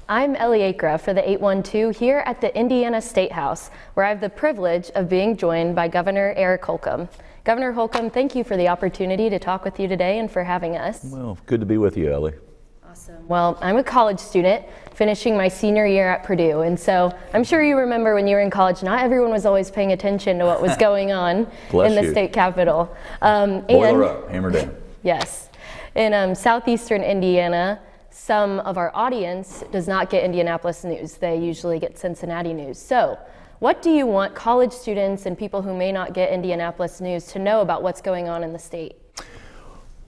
I'm Ellie Acra for the 812 here at the Indiana State House, where I have the privilege of being joined by Governor Eric Holcomb. Governor Holcomb, thank you for the opportunity to talk with you today and for having us. Well, good to be with you, Ellie. Awesome. Well, I'm a college student finishing my senior year at Purdue, and so I'm sure you remember when you were in college, not everyone was always paying attention to what was going on in the state capitol. Boiler up, hammer down. Yes. In southeastern Indiana, some of our audience does not get Indianapolis news. They usually get Cincinnati news. So what do you want college students and people who may not get Indianapolis news to know about what's going on in the state?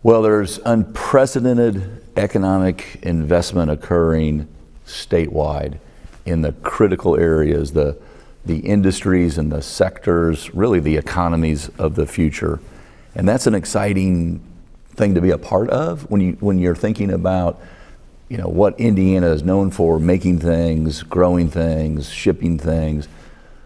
Well, there's unprecedented economic investment occurring statewide in the critical areas, the industries and the sectors, really the economies of the future. And that's an exciting thing to be a part of when you're thinking about what Indiana is known for, making things, growing things, shipping things.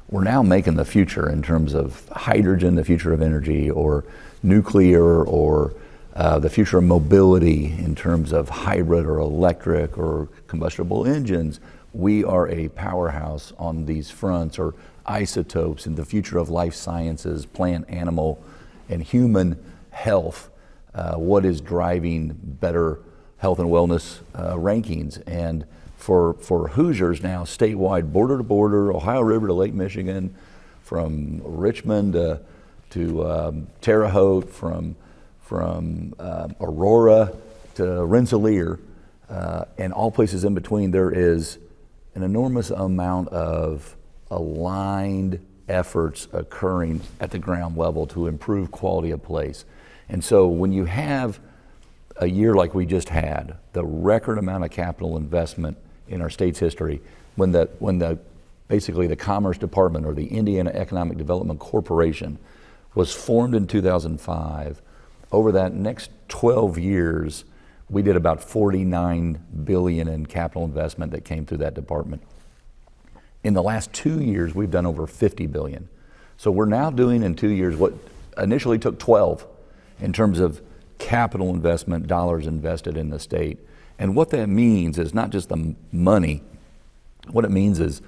We're now making the future in terms of hydrogen, the future of energy, or nuclear, or the future of mobility in terms of hybrid or electric or combustible engines. We are a powerhouse on these fronts, or isotopes, in the future of life sciences, plant, animal, and human health. What is driving better health and wellness rankings? And for Hoosiers now, statewide, border to border, Ohio River to Lake Michigan, from Richmond to Terre Haute, from Aurora to Rensselaer, and all places in between, there is an enormous amount of aligned efforts occurring at the ground level to improve quality of place. And so when you have a year like we just had, the record amount of capital investment in our state's history, when basically the Commerce Department, or the Indiana Economic Development Corporation, was formed in 2005, over that next 12 years, we did about $49 billion in capital investment that came through that department. In the last 2 years, we've done over $50 billion. So we're now doing in 2 years what initially took 12 in terms of capital investment, dollars invested in the state. And what that means is not just the money. What it means is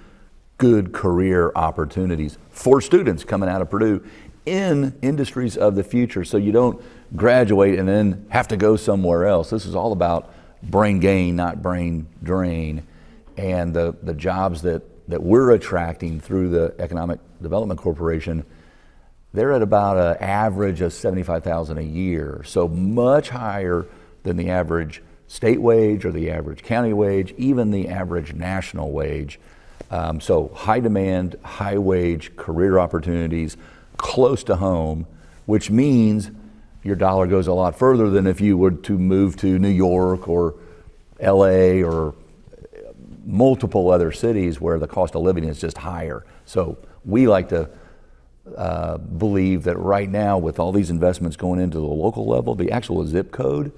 good career opportunities for students coming out of Purdue in industries of the future, so you don't graduate and then have to go somewhere else. This is all about brain gain, not brain drain. And the jobs that we're attracting through the Economic Development Corporation, they're at about an average of $75,000 a year, so much higher than the average state wage or the average county wage, even the average national wage. So high demand, high wage career opportunities close to home, which means your dollar goes a lot further than if you were to move to New York or LA or multiple other cities where the cost of living is just higher. So we like to believe that right now, with all these investments going into the local level, the actual zip code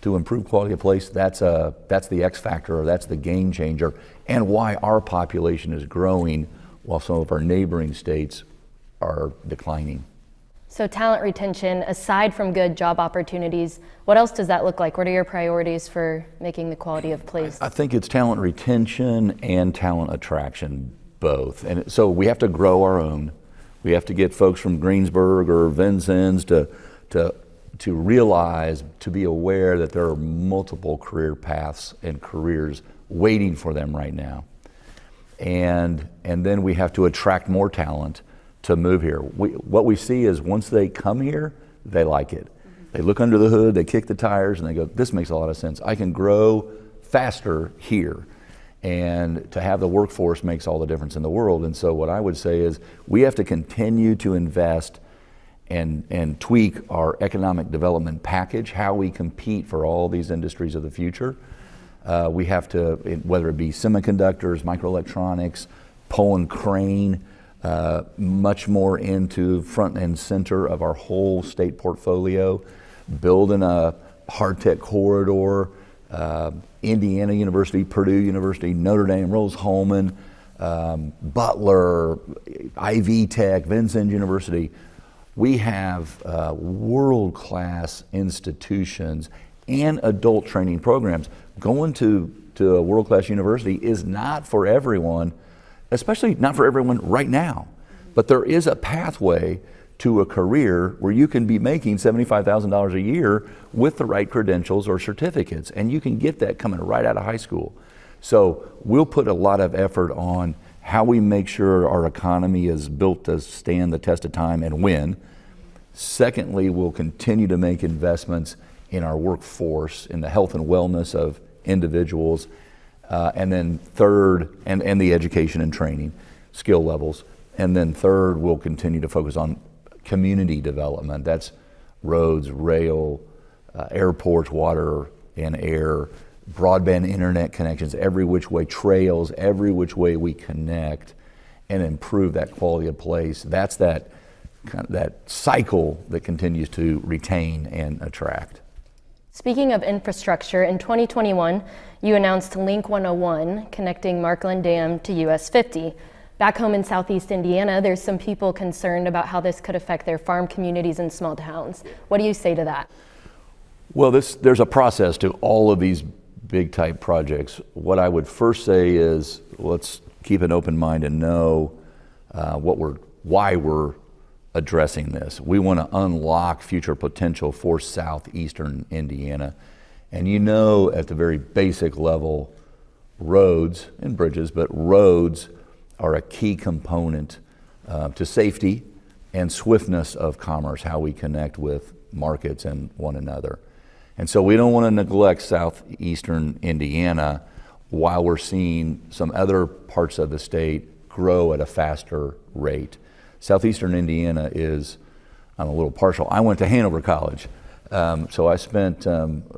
to improve quality of place, that's the X factor, or that's the game changer, and why our population is growing while some of our neighboring states are declining. So talent retention, aside from good job opportunities, what else does that look like? What are your priorities for making the quality of place? I think it's talent retention and talent attraction, both. And so we have to grow our own. We have to get folks from Greensburg or Vincennes to realize, to be aware that there are multiple career paths and careers waiting for them right now. And then we have to attract more talent to move here. What we see is once they come here, they like it. They look under the hood, they kick the tires, and they go, this makes a lot of sense. I can grow faster here. And to have the workforce makes all the difference in the world. And so what I would say is we have to continue to invest and tweak our economic development package, how we compete for all these industries of the future. We have to, whether it be semiconductors, microelectronics, pole and crane, much more into front and center of our whole state portfolio, building a hard tech corridor, Indiana University, Purdue University, Notre Dame, Rose-Hulman, Butler, Ivy Tech, Vincennes University. We have world-class institutions and adult training programs. Going to to a world-class university is not for everyone, especially not for everyone right now. But there is a pathway to a career where you can be making $75,000 a year with the right credentials or certificates, and you can get that coming right out of high school. So we'll put a lot of effort on how we make sure our economy is built to stand the test of time and win. Secondly, we'll continue to make investments in our workforce, in the health and wellness of individuals, and then third, and the education and training skill levels. And then third, we'll continue to focus on community development. That's roads, rail, airports, water and air, broadband internet connections, every which way, trails, every which way we connect and improve that quality of place. That's that cycle that continues to retain and attract. Speaking of infrastructure, in 2021, you announced Link 101, connecting Markland Dam to US 50. Back home in Southeast Indiana, there's some people concerned about how this could affect their farm communities and small towns. What do you say to that? Well, there's a process to all of these big type projects. What I would first say is let's keep an open mind and know why we're addressing this. We want to unlock future potential for southeastern Indiana. And at the very basic level, roads and bridges, but roads are a key component to safety and swiftness of commerce, how we connect with markets and one another. And so we don't want to neglect southeastern Indiana while we're seeing some other parts of the state grow at a faster rate. Southeastern Indiana is, I'm a little partial, I went to Hanover College. So I spent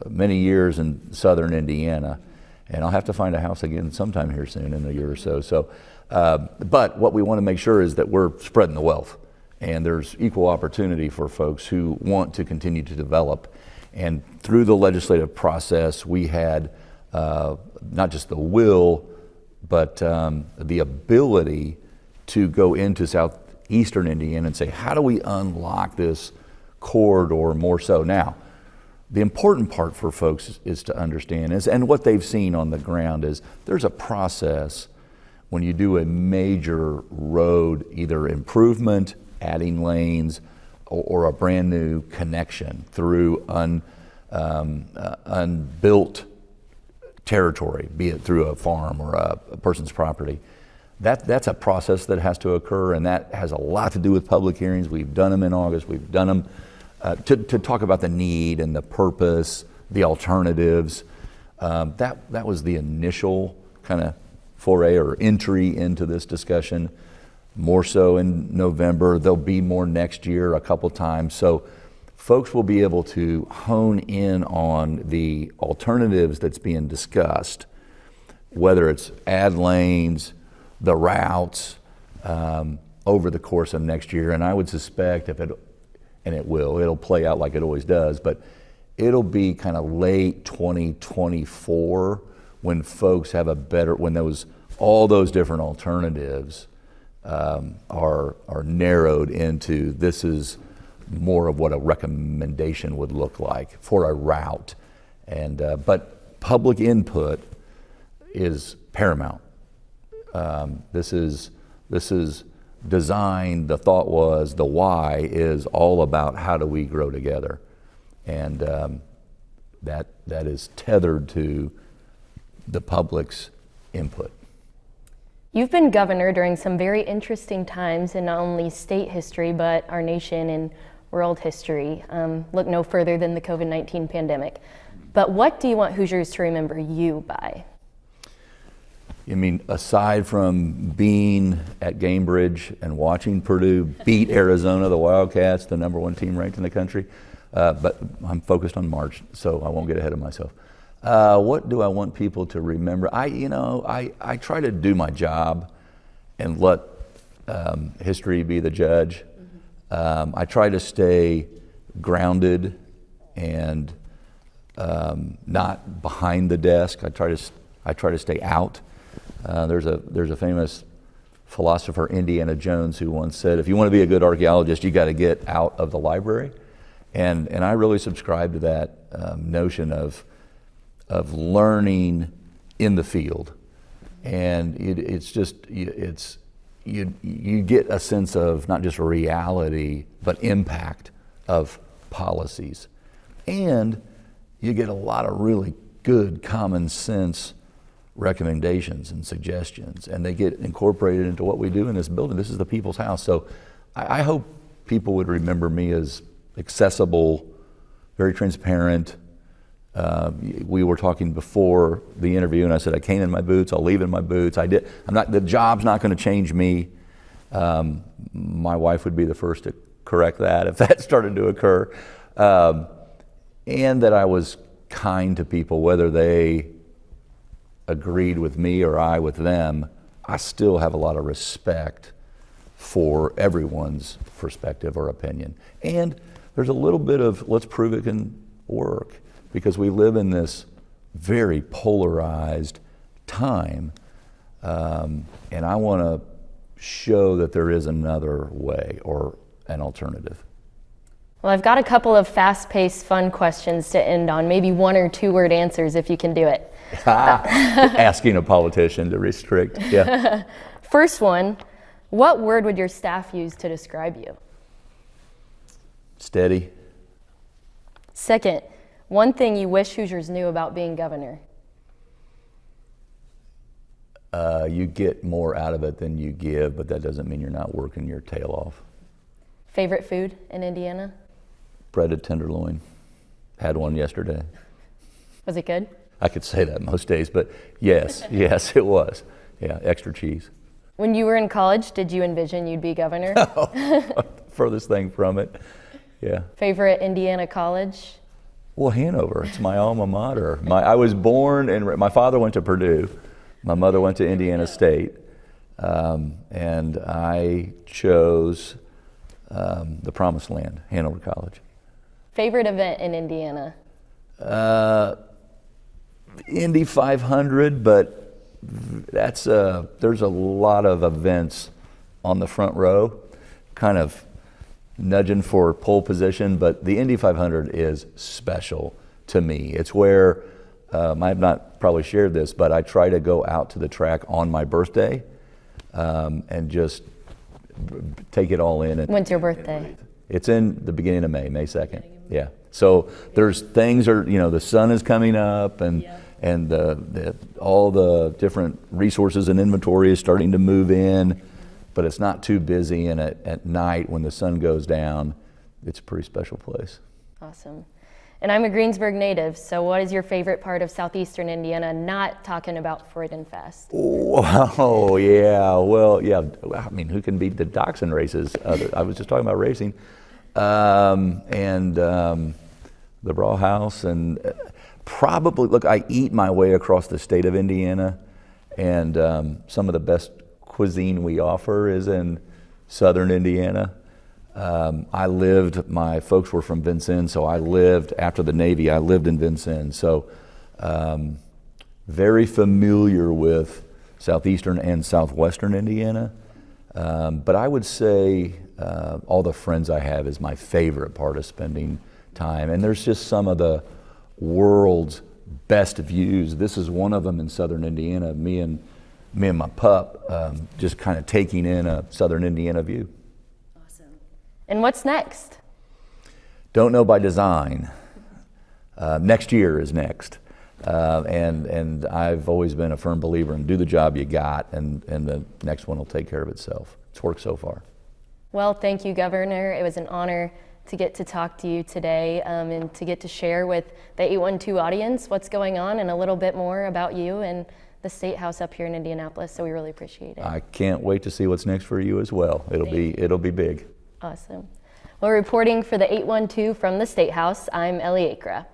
many years in southern Indiana, and I'll have to find a house again sometime here soon in a year or so. But what we want to make sure is that we're spreading the wealth, and there's equal opportunity for folks who want to continue to develop. And through the legislative process, we had not just the will, but the ability to go into southeastern Indiana and say, how do we unlock this corridor more so? Now, the important part for folks is to understand and what they've seen on the ground is there's a process when you do a major road, either improvement, adding lanes, or a brand new connection through unbuilt territory, be it through a farm or a person's property. That's a process that has to occur, and that has a lot to do with public hearings. We've done them in August. We've done them to talk about the need and the purpose, the alternatives. That was the initial kind of foray or entry into this discussion. More so in November. There'll be more next year a couple times. So folks will be able to hone in on the alternatives that's being discussed, whether it's add lanes, the routes, over the course of next year. And I would suspect it'll play out like it always does, but it'll be kind of late 2024 when folks have when all those different alternatives are narrowed into this is more of what a recommendation would look like for a route. And but public input is paramount. This is design. The thought was the why is all about how do we grow together, and that is tethered to the public's input. You've been governor during some very interesting times in not only state history, but our nation and world history. Look no further than the COVID-19 pandemic. But what do you want Hoosiers to remember you by? I mean, aside from being at Gamebridge and watching Purdue beat Arizona, the Wildcats, the #1 team ranked in the country, but I'm focused on March, so I won't get ahead of myself. What do I want people to remember? I try to do my job and let history be the judge. I try to stay grounded and not behind the desk. I try to stay out. There's a famous philosopher, Indiana Jones, who once said, if you want to be a good archaeologist, you got to get out of the library. And I really subscribe to that notion of learning in the field. And you get a sense of not just reality, but impact of policies. And you get a lot of really good common sense recommendations and suggestions, and they get incorporated into what we do in this building. This is the people's house. So I hope people would remember me as accessible, very transparent. We were talking before the interview, and I said I came in my boots, I'll leave in my boots. The job's not going to change me. My wife would be the first to correct that if that started to occur. And that I was kind to people, whether they agreed with me or I with them. I still have a lot of respect for everyone's perspective or opinion. And there's a little bit of let's prove it can work, because we live in this very polarized time, and I want to show that there is another way or an alternative. Well, I've got a couple of fast-paced, fun questions to end on, maybe 1 or 2 word answers if you can do it. Asking a politician to restrict, yeah. First one, what word would your staff use to describe you? Steady. Second, one thing you wish Hoosiers knew about being governor? You get more out of it than you give, but that doesn't mean you're not working your tail off. Favorite food in Indiana? Breaded tenderloin. Had one yesterday. Was it good? I could say that most days, but yes, yes, it was. Yeah, extra cheese. When you were in college, did you envision you'd be governor? Furthest thing from it, yeah. Favorite Indiana college? Well, Hanover, it's my alma mater. I was born, and my father went to Purdue. My mother went to Indiana State, and I chose the Promised Land, Hanover College. Favorite event in Indiana? Indy 500, but there's a lot of events on the front row, kind of nudging for pole position, but the Indy 500 is special to me. It's where, I have not probably shared this, but I try to go out to the track on my birthday and just take it all in. When's your birthday? It's in the beginning of May 2nd. Yeah. So there's things the sun is coming up, and all the different resources and inventory is starting to move in, but it's not too busy. And at night when the sun goes down, it's a pretty special place. Awesome. And I'm a Greensburg native, so what is your favorite part of southeastern Indiana, not talking about Freudenfest? Oh, yeah. Well, yeah. I mean, who can beat the dachshund races? I was just talking about racing. And the Brauhaus, and probably, look, I eat my way across the state of Indiana, and some of the best cuisine we offer is in southern Indiana. My folks were from Vincennes, so after the Navy, I lived in Vincennes. So very familiar with southeastern and southwestern Indiana. But I would say all the friends I have is my favorite part of spending time. And there's just some of the world's best views. This is one of them in southern Indiana. Me and my pup just kind of taking in a southern Indiana view. Awesome. And what's next? Don't know by design. Next year is next. And I've always been a firm believer in do the job you got, and the next one will take care of itself. It's worked so far. Well, thank you, Governor. It was an honor to get to talk to you today and to get to share with the 812 audience what's going on and a little bit more about you and the State House up here in Indianapolis. So we really appreciate it. I can't wait to see what's next for you as well. It'll be big. Awesome. Well, reporting for the 812 from the State House, I'm Ellie Acra.